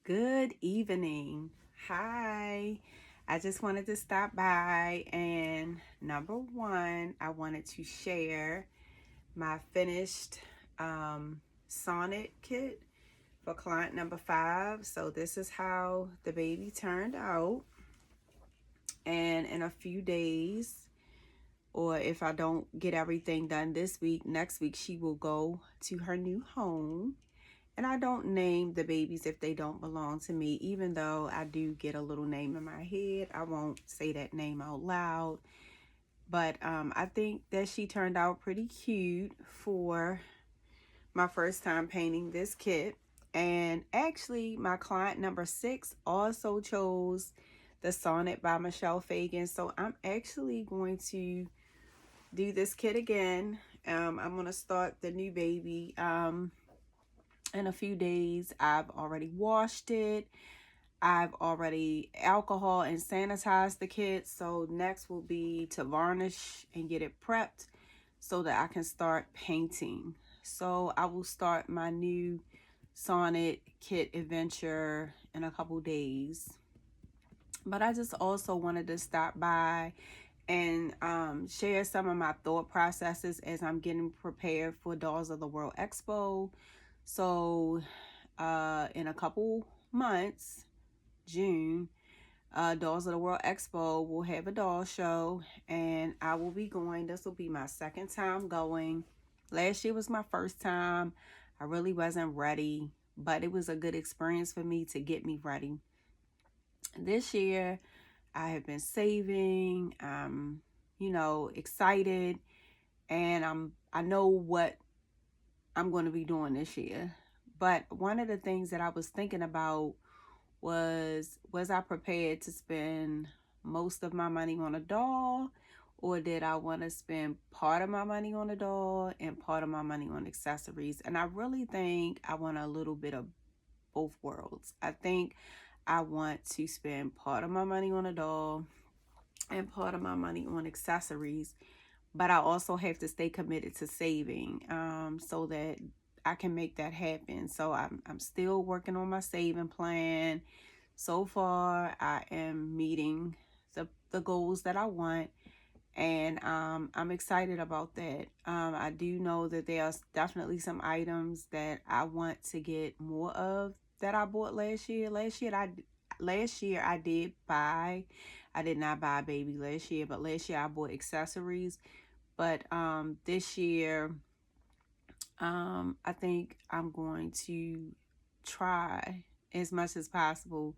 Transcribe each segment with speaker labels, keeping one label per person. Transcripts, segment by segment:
Speaker 1: Good evening. Hi. I just wanted to stop by and number one, I wanted to share my finished sonnet kit for client number 5. So this is how the baby turned out. And in a few days, or if I don't get everything done this week, next week she will go to her new home. And I don't name the babies if they don't belong to me, even though I do get a little name in my head. I won't say that name out loud. But I think that she turned out pretty cute for my first time painting this kit. And actually, my client number 6 also chose the Sonnet by Michelle Fagan. So I'm actually going to do this kit again. I'm going to start the new baby in a few days. I've already washed it. I've already alcohol and sanitized the kit. So next will be to varnish and get it prepped so that I can start painting. So I will start my new Sonnet kit adventure in a couple days. But I just also wanted to stop by and share some of my thought processes as I'm getting prepared for Dolls of the World Expo. So in a couple months, June, Dolls of the World Expo will have a doll show, and I will be going. This will be my second time going. Last year was my first time. I really wasn't ready, but it was a good experience for me to get me ready. This year, I have been saving. I'm, excited, and I know what I'm going to be doing this year. But one of the things that I was thinking about was I prepared to spend most of my money on a doll, or did I want to spend part of my money on a doll and part of my money on accessories? And I really think I want a little bit of both worlds. I think I want to spend part of my money on a doll and part of my money on accessories, but I also have to stay committed to saving so that I can make that happen. So I'm still working on my saving plan. So far, I am meeting the goals that I want, and I'm excited about that. I do know that there's definitely some items that I want to get more of that I bought last year. Last year I did buy. I did not buy a baby last year, but last year I bought accessories. But this year, I think I'm going to try as much as possible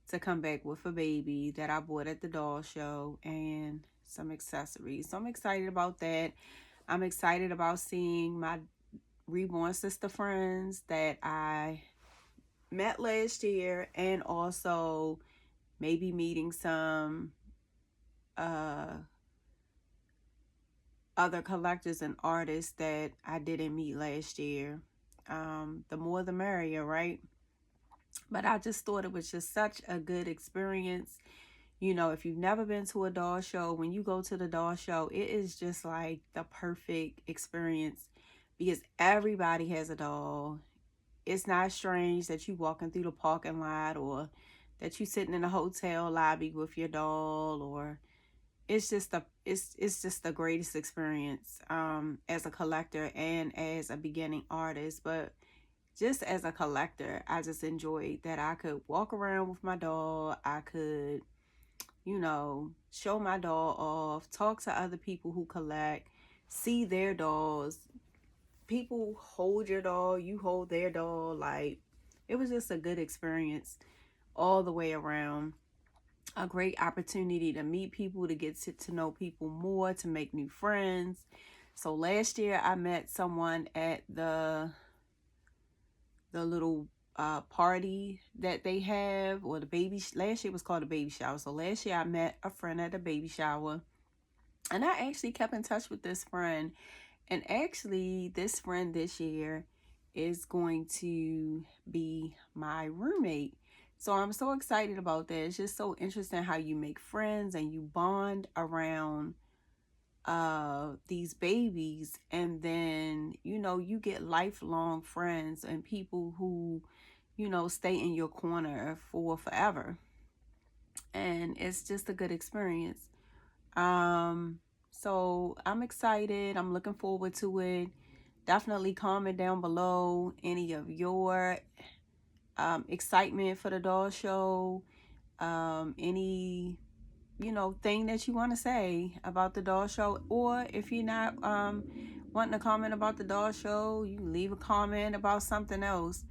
Speaker 1: to come back with a baby that I bought at the doll show and some accessories. So I'm excited about that. I'm excited about seeing my reborn sister friends that I met last year, and also maybe meeting some other collectors and artists that I didn't meet last year. The more the merrier, right? But I just thought it was just such a good experience. If you've never been to a doll show, when you go to the doll show, it is just like the perfect experience because everybody has a doll. It's not strange that you walking through the parking lot, or that you sitting in a hotel lobby with your doll, or it's just the greatest experience as a collector and as a beginning artist. But just as a collector, I just enjoyed that I could walk around with my doll. I could, show my doll off, talk to other people who collect, see their dolls. People hold your doll, you hold their doll. Like, it was just a good experience all the way around. A great opportunity to meet people, to get to know people more, to make new friends. So last year I met someone at the little party that they have, or the baby. Last year was called a baby shower. So last year I met a friend at a baby shower, and I actually kept in touch with this friend. And actually, this friend this year is going to be my roommate. So I'm so excited about that. It's just so interesting how you make friends and you bond around these babies, and then you get lifelong friends and people who you know, stay in your corner for forever. And it's just a good experience. Um, so I'm excited. I'm looking forward to it. Definitely comment down below any of your excitement for the doll show, any, you know, thing that you want to say about the doll show, or if you're not wanting to comment about the doll show, you can leave a comment about something else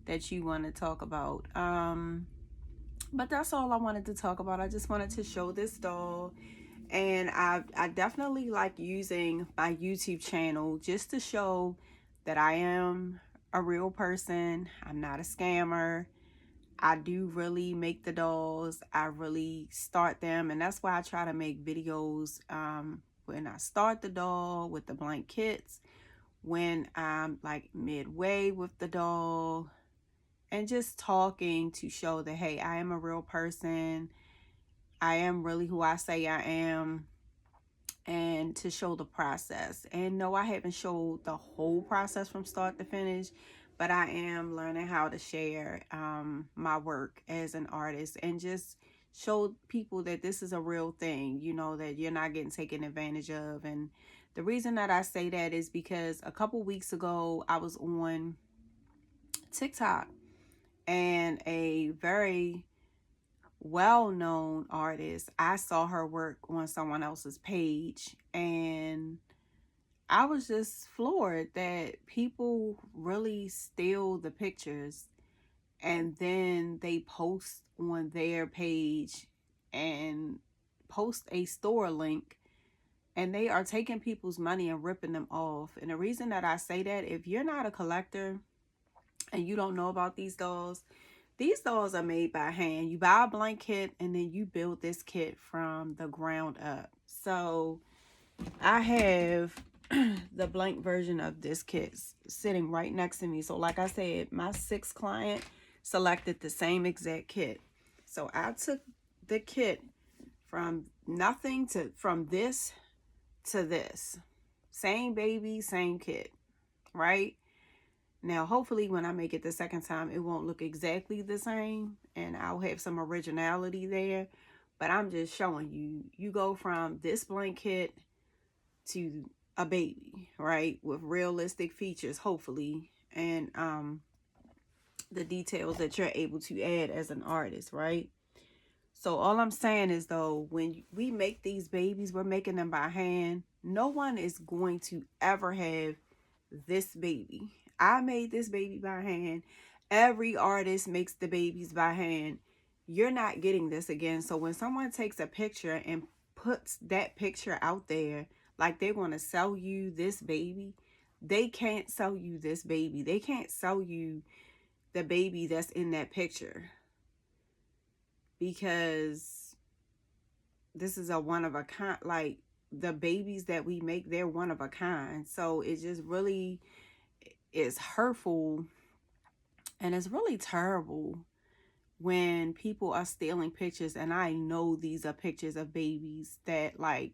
Speaker 1: that you want to talk about. But that's all I wanted to talk about. I just wanted to show this doll, and I definitely like using my YouTube channel just to show that I am a real person. I'm not a scammer. I do really make the dolls. I really start them, and that's why I try to make videos when I start the doll with the blank kits, when I'm like midway with the doll, and just talking to show that, hey, I am a real person. I am really who I say I am, and to show the process. And no, I haven't showed the whole process from start to finish, but I am learning how to share my work as an artist and just show people that this is a real thing, you know, that you're not getting taken advantage of. And the reason that I say that is because a couple weeks ago I was on TikTok, and a very well-known artist, I saw her work on someone else's page, and I was just floored that people really steal the pictures and then they post on their page and post a store link, and they are taking people's money and ripping them off. And the reason that I say that, if you're not a collector and you don't know about these dolls are made by hand. You buy a blank kit and then you build this kit from the ground up. So I have the blank version of this kit sitting right next to me. So like I said, my 6th client selected the same exact kit. So I took the kit from nothing to, from this to this. Same baby, same kit, right? Now, hopefully when I make it the second time, it won't look exactly the same and I'll have some originality there. But I'm just showing you, you go from this blank kit to a baby, right? With realistic features, hopefully. And the details that you're able to add as an artist, right? So all I'm saying is, though, when we make these babies, we're making them by hand. No one is going to ever have this baby. I made this baby by hand. Every artist makes the babies by hand. You're not getting this again. So when someone takes a picture and puts that picture out there, like they want to sell you this baby, they can't sell you this baby. They can't sell you the baby that's in that picture, because this is a one of a kind. Like, the babies that we make, they're one of a kind. So it just really is hurtful, and it's really terrible when people are stealing pictures. And I know these are pictures of babies that, like,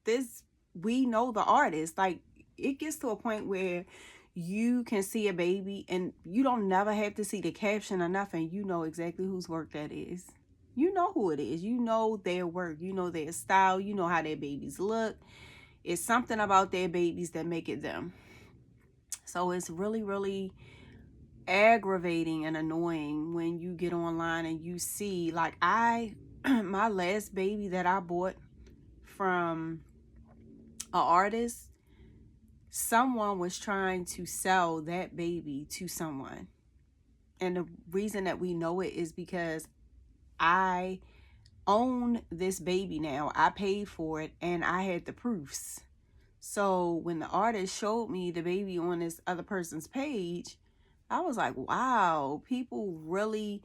Speaker 1: this, we know the artist. Like, it gets to a point where you can see a baby and you don't never have to see the caption or nothing. You know exactly whose work that is. You know who it is. You know their work. You know their style. You know how their babies look. It's something about their babies that make it them. So it's really, really aggravating and annoying when you get online and you see, like, my last baby that I bought from an artist, someone was trying to sell that baby to someone. And the reason that we know it is because I own this baby now. I paid for it and I had the proofs. So when the artist showed me the baby on this other person's page, I was like, wow, people really,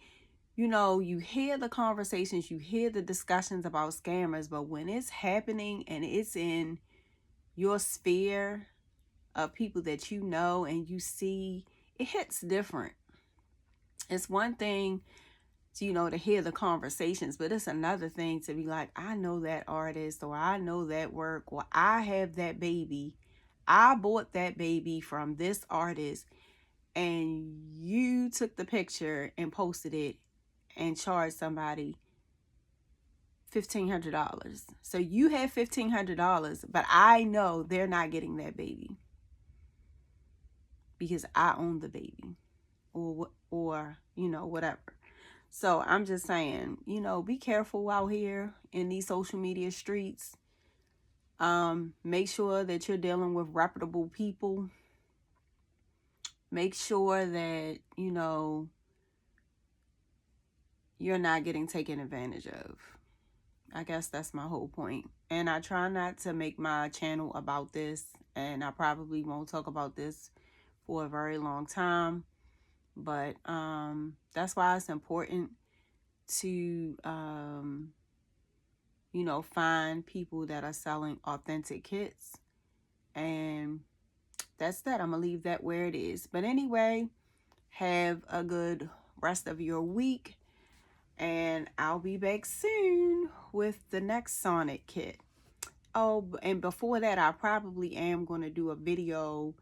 Speaker 1: you know, you hear the conversations, you hear the discussions about scammers, but when it's happening and it's in your sphere of people that you know and you see, it hits different. It's one thing to, you know, to hear the conversations, but it's another thing to be like, I know that artist, or I know that work, or I have that baby. I bought that baby from this artist, and you took the picture and posted it and charged somebody $1,500. So you had $1,500, but I know they're not getting that baby because I own the baby, or you know, whatever. So I'm just saying, you know, be careful out here in these social media streets. Make sure that you're dealing with reputable people. Make sure that, you know, you're not getting taken advantage of. I guess that's my whole point. And I try not to make my channel about this, and I probably won't talk about this for a very long time. But that's why it's important to, you know, find people that are selling authentic kits. And that's that. I'm going to leave that where it is. But anyway, have a good rest of your week. And I'll be back soon with the next Sonnet kit. Oh, and before that, I probably am going to do a video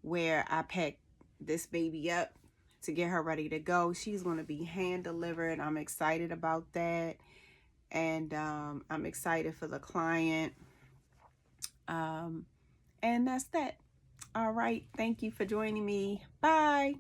Speaker 1: where I pack this baby up to get her ready to go. She's going to be hand delivered. I'm excited about that. And I'm excited for the client. And that's that. All right. Thank you for joining me. Bye.